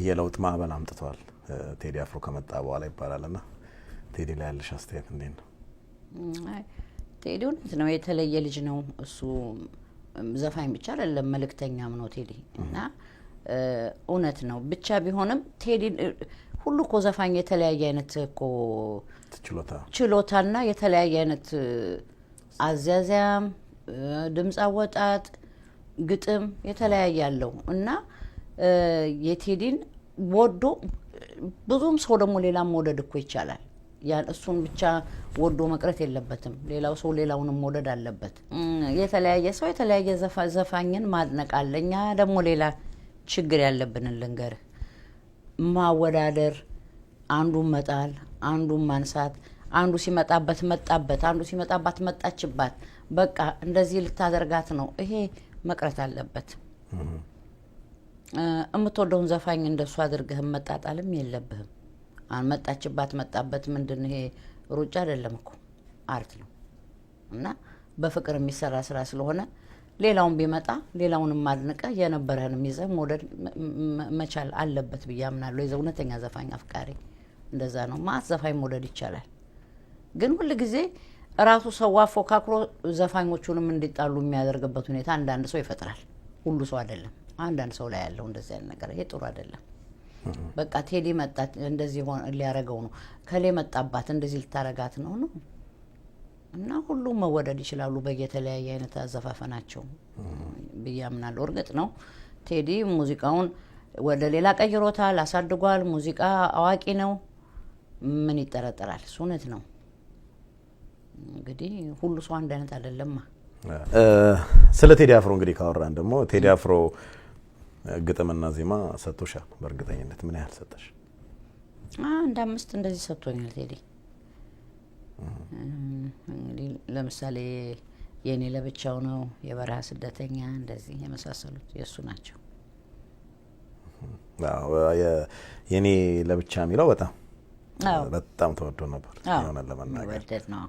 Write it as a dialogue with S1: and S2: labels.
S1: የለውጥ ማዕበል አምጥቷል ቴዲ አፍሮ ከመጣ በኋላ ይባላልና ቴዲ ላይ ያለሽ አስተያየት እንዴት ነው?
S2: ቴዲ እውነት ነው የተለየ ልጅ ነው እሱ ዘፋኝ ብቻ አይደለም መልእክተኛም ነው ቴዲ እና እውነት ነው ብቻ ቢሆንም ቴዲ ሁሉ እኮ ዘፋኝ የተለያየ አይነት እኮ ችሎታና የተለያየ አይነት አዛዛም ድምጽ አወጣጥ ግጥም የተለያየ ያለው እና የቴዲን ወዶ ብዙም ሰው ደግሞ ሌላም መውደድ እኮ ይቻላል ያን እሱን ብቻ ወዶ መቅረት የለበትም ሌላው ሰው ሌላውንም መውደድ አለበት የተለያየ ሰው የተለያየ ዘፋኝን ማድነቅ አለኛ ደግሞ ሌላ ችግር ያለብን ልንገር ማወዳደር አንዱን መጣል አንዱን ማንሳት አንዱ ሲመጣበት መጣበት አንዱ ሲመጣባት መጣችባት በቃ እንደዚህ ልታደርጋት ነው ይሄ መቅረት አለበት እምትወደውን ዘፋኝ እንደሱ አድርገህ መጣጣልም የለብህም አንመጣችባት መጣበት ምንድነው ይሄ ሩጫ አይደለም እኮ አርት ነው እና በፍቅር የሚሰራ ስራ ስለሆነ ሌላውን ቢመጣ ሌላውንም ማድነቀ የነበረንም ይዘህ ሞደል መቻል አለበት በያምናለሁ የዘውነተኛ ዘፋኝ አፍቃሪ እንደዛ ነው ማት ዘፋኝ ሞደል ይቻላል ግን ሁሉ ጊዜ ራሱ ሰው አፎካክሮ ዘፋኞቹንም እንዲጣሉ የሚያደርግበት ሁኔታ አንዳንድ ሰው ይፈጥራል ሁሉ ሰው አይደለም አንዳንድ ሰው ላይ ያለው እንደዚህ አይነት ነገር ይሄ ጥሩ አይደለም በቃ ቴዲ መጣ እንደዚህ ሆነ ሊያረጋው ነው ከሌ መጣባት እንደዚህ ልታረጋት ነው ነው እና ሁሉ መወደድ ይችላሉ በየተለያየ አይነት አዘፋፈናቸው በያምናለሁ እርግጥ ነው ቴዲ ሙዚቃውን ወደ ሌላ ቀይሮታል አሳድጓል ሙዚቃ አዋቂ ነው ምን ይጠረጠራል ሱነት ነው እንግዲህ ሁሉ ሰው አንድ አይነት አይደለም
S1: ስለ ቴዲ አፍሮ እንግዲህ ካወራን ደግሞ ቴዲ አፍሮ ግጥምና ዜማ ሰጥቶሻል በእርግጠኝነት ምን ያህል ሰጠሽ
S2: አንድ 5 እንደዚህ ሰጥቶኛል ቴዲ እንግዲህ ለምሳሌ የኔ ለብቻው ነው የበረሃ ስደተኛ እንደዚህ የመሳሰሉት የሱ ናቸው
S1: የኔ ለብቻ የሚለው በጣም ተወዶ ነበር የሆነ ለማናገር
S2: ወደድ ነው